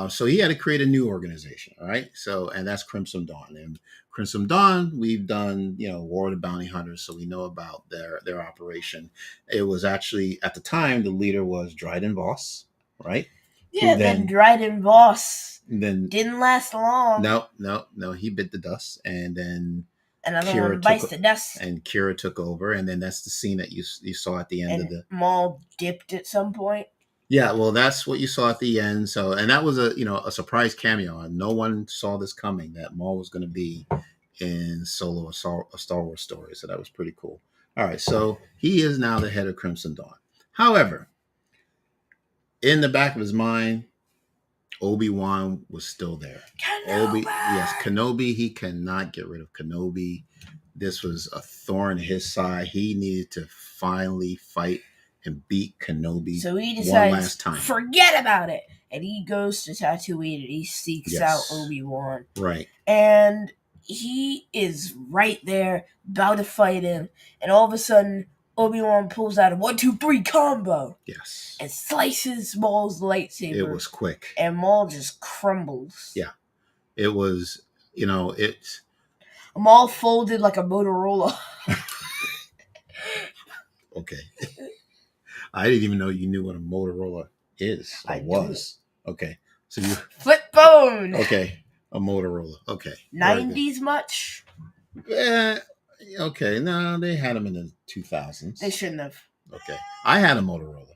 So he had to create a new organization, all right? So, and that's Crimson Dawn. And Crimson Dawn, we've done, War of the Bounty Hunters, so we know about their operation. It was actually, at the time, the leader was Dryden Voss, right? Yeah, then Dryden Voss didn't last long. No, he bit the dust, and then another one bites the dust. And Kira took over, and then that's the scene that you saw at the end of the... Maul dipped at some point. Yeah, well, that's what you saw at the end. So, and that was a surprise cameo, and no one saw this coming, that Maul was going to be in Solo, a Star Wars story. So that was pretty cool. All right, so he is now the head of Crimson Dawn. However, in the back of his mind, Obi-Wan was still there. Kenobi. He cannot get rid of Kenobi. This was a thorn in his side. He needed to finally fight and beat Kenobi. So he decides, one last time, forget about it, and he goes to Tatooine and he seeks out Obi-Wan. Right. And he is right there, about to fight him, and all of a sudden, Obi-Wan pulls out a 1-2-3 combo. Yes. And slices Maul's lightsaber. It was quick. And Maul just crumbles. Yeah. It was, it's... Maul folded like a Motorola. Okay. I didn't even know you knew what a Motorola is. I was. Okay. So you... Flip phone. Okay. A Motorola. Okay. 90s much? Yeah. Okay. No, they had them in the 2000s. They shouldn't have. Okay. I had a Motorola.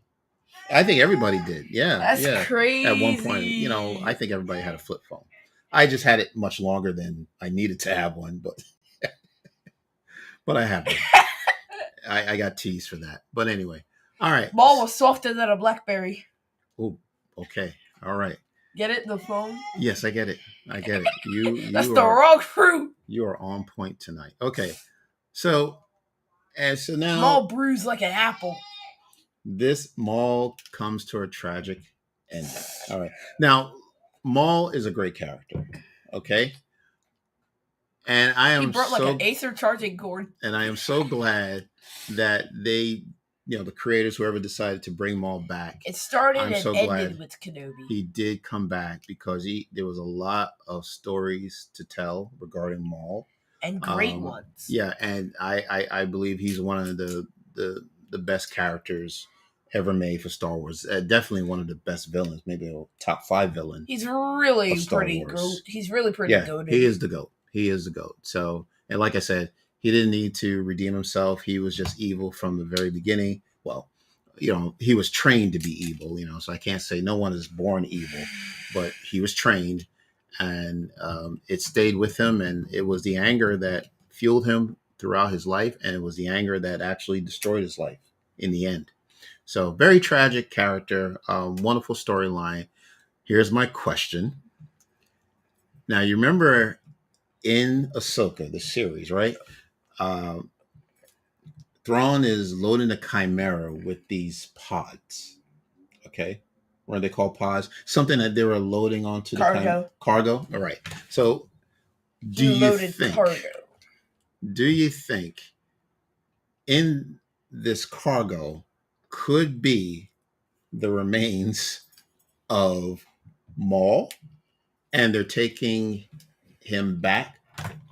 I think everybody did. Yeah. That's crazy. At one point, I think everybody had a flip phone. I just had it much longer than I needed to have one, but I have one. I got teased for that. But anyway. All right. Maul was softer than a BlackBerry. Oh, okay. All right. Get it? The phone? Yes, I get it. You That's the wrong fruit. You are on point tonight. Okay. So now Maul bruised like an apple. This Maul comes to a tragic ending. All right. Now, Maul is a great character. Okay. And I am he brought like an Acer charging cord. And I am so glad that they, the creators, whoever decided to bring Maul back. It started and ended with Kenobi. He did come back because there was a lot of stories to tell regarding Maul. And great ones. Yeah, and I believe he's one of the best characters ever made for Star Wars. Definitely one of the best villains, maybe a top 5 villain. He's really pretty good. He's really pretty good. He is the GOAT. He is the GOAT. So, and like I said, he didn't need to redeem himself. He was just evil from the very beginning. Well, he was trained to be evil, so I can't say no one is born evil, but he was trained, and it stayed with him, and it was the anger that fueled him throughout his life, and it was the anger that actually destroyed his life in the end. So very tragic character, wonderful storyline. Here's my question. Now, you remember in Ahsoka, the series, right? Thrawn is loading a chimera with these pods. Okay. What are they called? Pods? Something that they were loading onto the cargo. All right. So do you think in this cargo could be the remains of Maul, and they're taking him back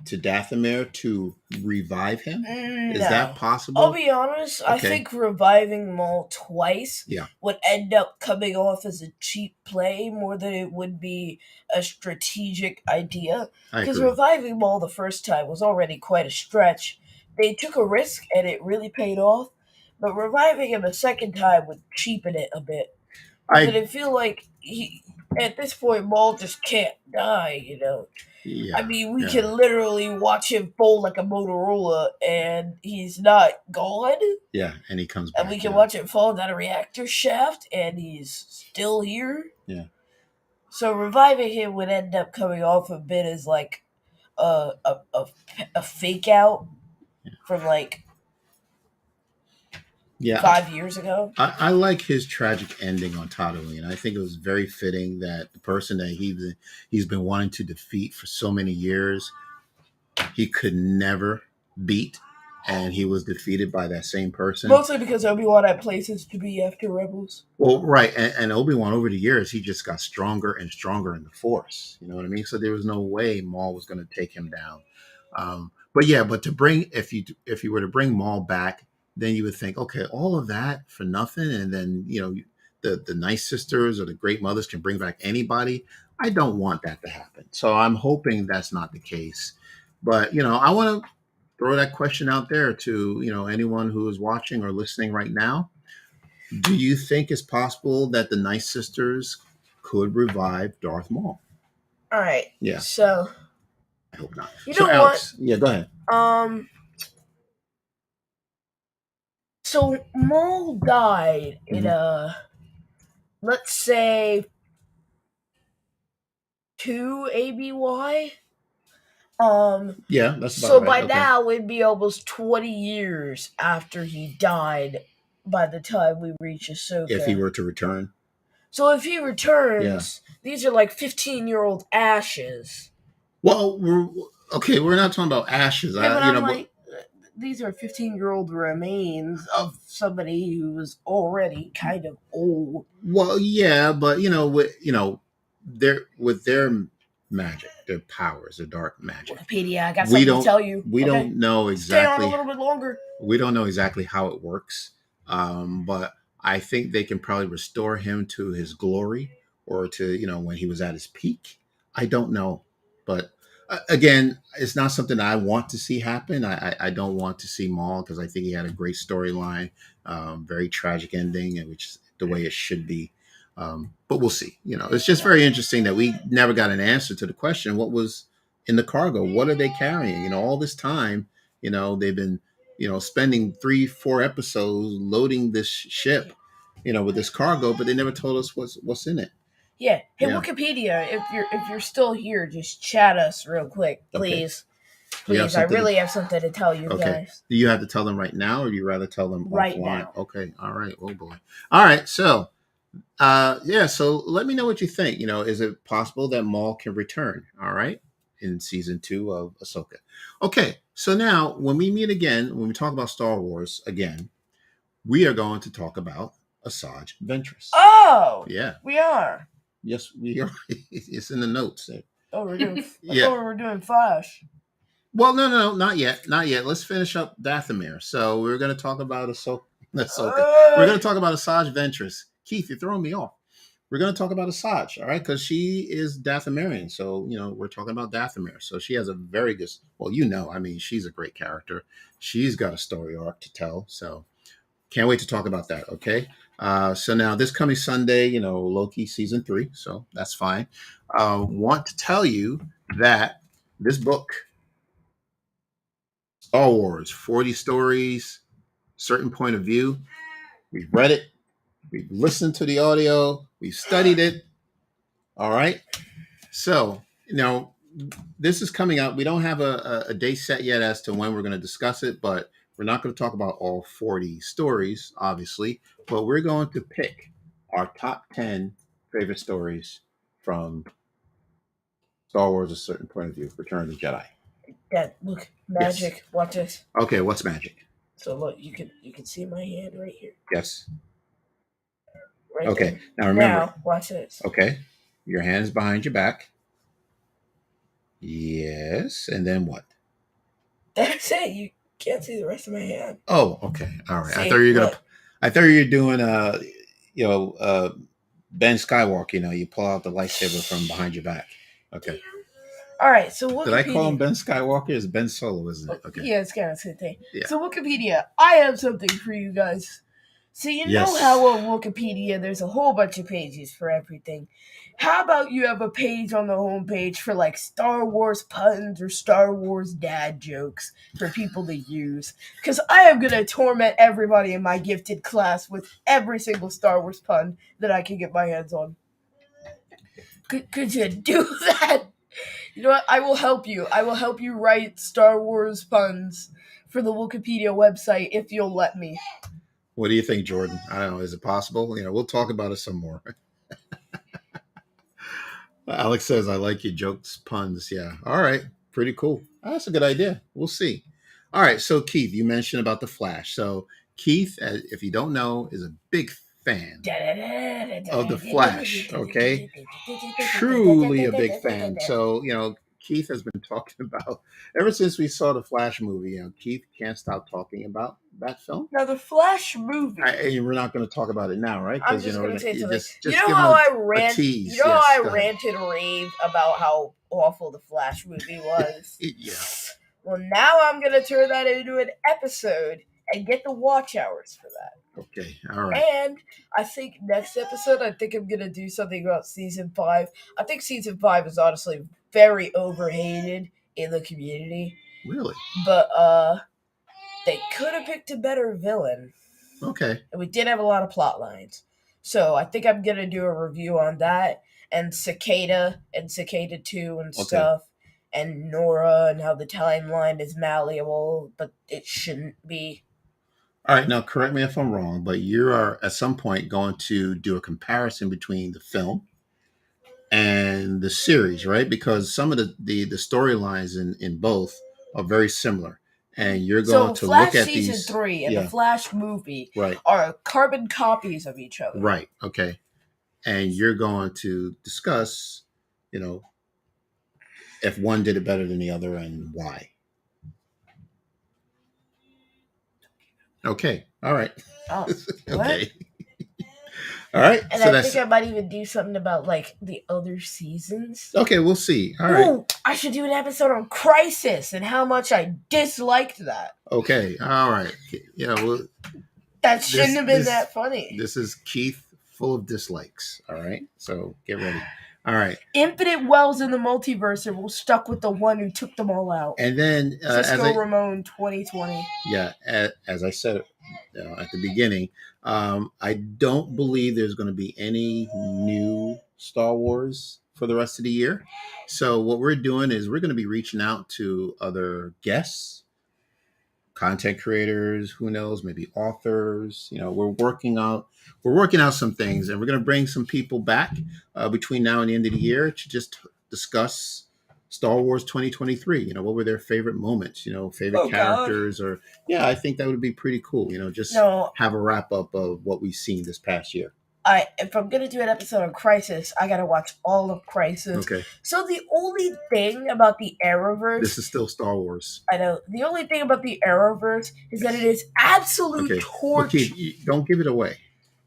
to Dathomir to revive him? Is that possible? I'll be honest. Okay. I think reviving Maul twice would end up coming off as a cheap play more than it would be a strategic idea. Because reviving Maul the first time was already quite a stretch. They took a risk and it really paid off. But reviving him a second time would cheapen it a bit. But I feel like at this point, Maul just can't die, Yeah, I mean, we can literally watch him fold like a Motorola, and he's not gone. Yeah, and he comes back. And we can watch him fall down a reactor shaft, and he's still here. Yeah. So reviving him would end up coming off a bit as like a fake out from like Yeah, 5 years ago. I like his tragic ending on Tatooine. I think it was very fitting that the person that he's been wanting to defeat for so many years, he could never beat, and he was defeated by that same person. Mostly because Obi-Wan had places to be after Rebels. Well, right, and Obi-Wan over the years, he just got stronger and stronger in the Force. You know what I mean? So there was no way Maul was going to take him down. But yeah, but to bring if you were to bring Maul back, then you would think, okay, all of that for nothing, and then the Nightsisters or the Great Mothers can bring back anybody. I don't want that to happen. So I'm hoping that's not the case. But I want to throw that question out there to anyone who is watching or listening right now. Do you think it's possible that the Nightsisters could revive Darth Maul? All right. Yeah. So I hope not. You so know Alex, what? Yeah, go ahead. So Maul died in let's say 2 ABY. Yeah, that's about so right. by Okay. now it'd be almost 20 years after he died by the time we reach Ahsoka. If he were to return. So if he returns, these are like 15-year-old ashes. Well, we're not talking about ashes. Yeah, these are 15-year-old remains of somebody who was already kind of old. Well, yeah, but with their magic, their powers, their dark magic. Wikipedia, I got something to tell you. We don't know exactly. Stay on a little bit longer. We don't know exactly how it works, but I think they can probably restore him to his glory or to when he was at his peak. I don't know, but again, it's not something I want to see happen. I don't want to see Maul because I think he had a great storyline, very tragic ending, and which is the way it should be. But we'll see. It's just very interesting that we never got an answer to the question: what was in the cargo? What are they carrying? All this time, they've been, spending 3-4 episodes loading this ship, with this cargo, but they never told us what's in it. Yeah. Hey, Wikipedia, if you're still here, just chat us real quick, please. Okay. Please, I really have something to tell you guys. Do you have to tell them right now, or do you rather tell them right offline? Now? Okay. All right. Oh boy. All right. So, so let me know what you think. Is it possible that Maul can return? All right, in season 2 of Ahsoka. Okay. So now, when we meet again, when we talk about Star Wars again, we are going to talk about Asajj Ventress. Oh, yeah, we are. Yes, we are. It's in the notes. Oh, we're doing. I thought we were doing Flash. Well, no, not yet. Let's finish up Dathomir. So we're going to talk about Ahsoka. We're going to talk about Asajj Ventress. Keith, you're throwing me off. We're going to talk about Asajj, all right? Because she is Dathomirian. So, we're talking about Dathomir. So she has a very good, she's a great character. She's got a story arc to tell. So can't wait to talk about that, okay? So now this coming Sunday, Loki season 3. So that's fine. Want to tell you that this book, Star Wars, 40 stories, certain point of view. We've read it. We've listened to the audio. We've studied it. All right. So, this is coming out. We don't have a date set yet as to when we're going to discuss it, but we're not going to talk about all 40 stories, obviously. But we're going to pick our top 10 favorite stories from Star Wars, a certain point of view, Return of the Jedi. Dad, look, magic. Yes. Watch this. Okay, what's magic? So look, you can see my hand right here. Yes. Right okay. There. Now remember. Now watch this. Okay. Your hand is behind your back. Yes. And then what? That's it. You can't see the rest of my hand. Oh, okay. All right. See, I thought you were doing Ben Skywalker. You pull out the lightsaber from behind your back. Okay. All right, so Wikipedia. Did I call him Ben Skywalker? It's Ben Solo, isn't it? Okay. Yeah, it's kind of the same thing. Yeah. So Wikipedia, I have something for you guys. So you know how on Wikipedia there's a whole bunch of pages for everything. How about you have a page on the homepage for like Star Wars puns or Star Wars dad jokes for people to use? Because I am going to torment everybody in my gifted class with every single Star Wars pun that I can get my hands on. Could you do that? You know what? I will help you. I will help you write Star Wars puns for the Wikipedia website if you'll let me. What do you think, Jordan? I don't know. Is it possible? We'll talk about it some more. Alex says, I like your jokes, puns. Yeah. All right. Pretty cool. That's a good idea. We'll see. All right. So, Keith, you mentioned about the Flash. So, Keith, if you don't know, is a big fan of the Flash. Okay. Truly a big fan. So, Keith has been talking about, ever since we saw the Flash movie, Keith can't stop talking about that film. Now, the Flash movie. We're not going to talk about it now, right? I'm just going to say something. Just you know give how him I rant? tease. You know how I ranted and raved about how awful the Flash movie was? Yeah. Well, now I'm going to turn that into an episode and get the watch hours for that. Okay, all right. And I think next episode, I'm going to do something about season 5. I think season 5 is honestly very overhated in the community. Really? But they could have picked a better villain. Okay. And we did have a lot of plot lines. So I think I'm going to do a review on that and Cicada and Cicada 2 and stuff. And Nora and how the timeline is malleable, but it shouldn't be. All right, now correct me if I'm wrong, but you are at some point going to do a comparison between the film and the series, right? Because some of the storylines in both are very similar. And you're going to Flash look at season these 3 and the Flash movie right. are carbon copies of each other. Right. Okay. And you're going to discuss, if one did it better than the other and why. Okay. All right. Oh, okay. All right. And I think I might even do something about the other seasons. Okay, we'll see. All right. Ooh, I should do an episode on Crisis and how much I disliked that. Okay. All right. That shouldn't have been that funny. This is Keith full of dislikes. All right. So get ready. All right. Infinite wells in the multiverse, and we're stuck with the one who took them all out. And then Cisco Ramon 2020. Yeah, as I said at the beginning, I don't believe there's going to be any new Star Wars for the rest of the year. So what we're doing is we're going to be reaching out to other guests, content creators, who knows, maybe authors. We're working out some things, and we're going to bring some people back between now and the end of the year to just discuss Star Wars 2023. What were their favorite moments? Favorite characters, or I think that would be pretty cool. Have a wrap up of what we've seen this past year. If I'm gonna do an episode on Crisis, I gotta watch all of Crisis. Okay. So the only thing about the Arrowverse, this is still Star Wars. I know. The only thing about the Arrowverse is that it is absolute torture. Okay, don't give it away.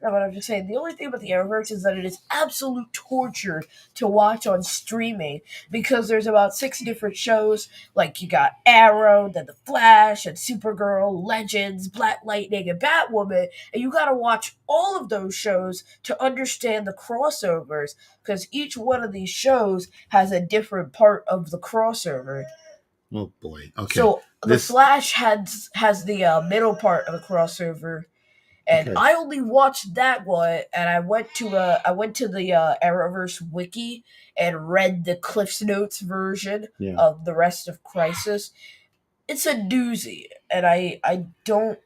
No, but I'm just saying, the only thing about the Arrowverse is that it is absolute torture to watch on streaming because there's about 6 different shows. You got Arrow, then The Flash, and Supergirl, Legends, Black Lightning, and Batwoman, and you gotta watch all of those shows to understand the crossovers because each one of these shows has a different part of the crossover. Oh boy! Okay. So The Flash has the middle part of the crossover. And I only watched that one, and I went to the Arrowverse wiki and read the Cliff's Notes version of the rest of Crisis. It's a doozy, and I don't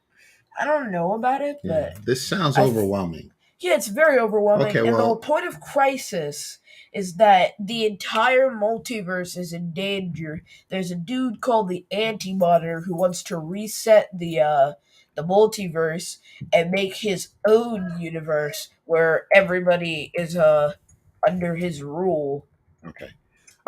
know about it, but this sounds overwhelming. It's very overwhelming. Okay, and the whole point of Crisis is that the entire multiverse is in danger. There's a dude called the Anti-Monitor who wants to reset the multiverse and make his own universe where everybody is under his rule. Okay.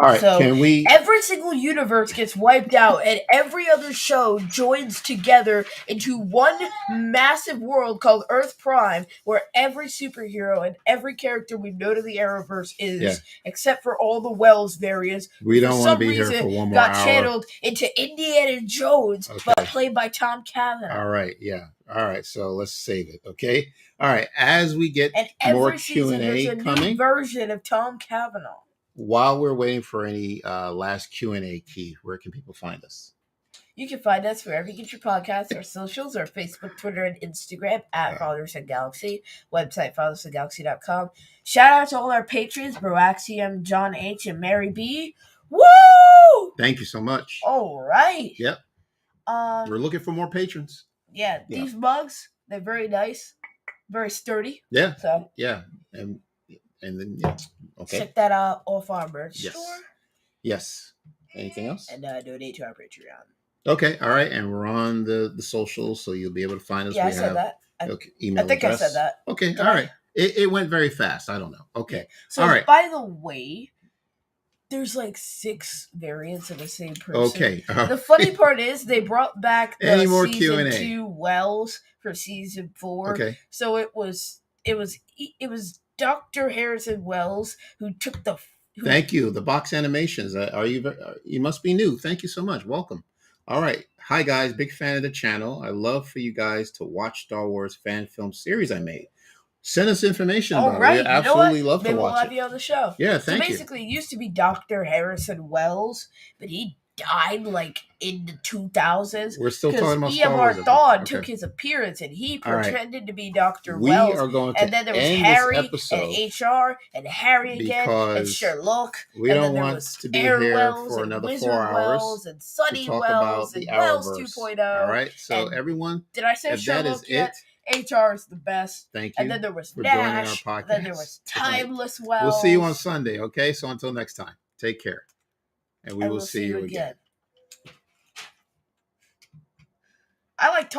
All right. So every single universe gets wiped out and every other show joins together into one massive world called Earth Prime where every superhero and every character we know to the Arrowverse is, except for all the Wells variants. We don't want to be here for one more got hour. channeled into Indiana Jones, but played by Tom Cavanaugh. All right. Yeah. All right. So let's save it. Okay. All right. As we get more Q&A there's a coming. New version of Tom Cavanaugh. While we're waiting for any last Q&A, Keith, where can people find us? You can find us wherever you get your podcasts, our socials, our Facebook, Twitter, and Instagram at Fathers and Galaxy, website fathersandgalaxy.com. Shout out to all our patrons, Broaxium, John H., and Mary B. Woo! Thank you so much. All right. Yep. We're looking for more patrons. Yeah, these mugs, They're very nice, very sturdy. Yeah. So yeah, and then yeah. Okay. Check that out off our merch Yes. store. Yes. Anything else? And donate to our Patreon. Okay. All right. And we're on the socials, so you'll be able to find us. Yeah, I said that. Okay. Email I think address. I said that. Okay. All right. It went very fast. I don't know. Okay. Yeah. So, all right. By the way, there's like 6 variants of the same person. Okay. The funny part is they brought back the more season Q&A? 2 Wells for season 4. Okay. So it was Dr. Harrison Wells who took the. Thank you. The box animations. You must be new. Thank you so much. Welcome. All right. Hi guys. Big fan of the channel. I love for you guys to watch Star Wars fan film series I made. Send us information about it. We'd absolutely love to watch it. Maybe we'll have you on the show. Yeah, thank you. So basically, it used to be Dr. Harrison Wells, but he died like in the 2000s. We're still talking about Star Wars. Thawne Thawne took his appearance, and he pretended to be Dr. Wells. We are going to and then there was end Harry this and HR and Harry again and Sherlock. We and don't then want to be Air here Wells for and another Wizard 4 hours Wells and Sunny Wells and Wells 2.0. All right, so everyone, did I say Sherlock yet? HR is the best. Thank you. And then there was Nash. Our podcast. Then there was Timeless Wells. We'll see you on Sunday, okay? So until next time, take care. And we will see you again.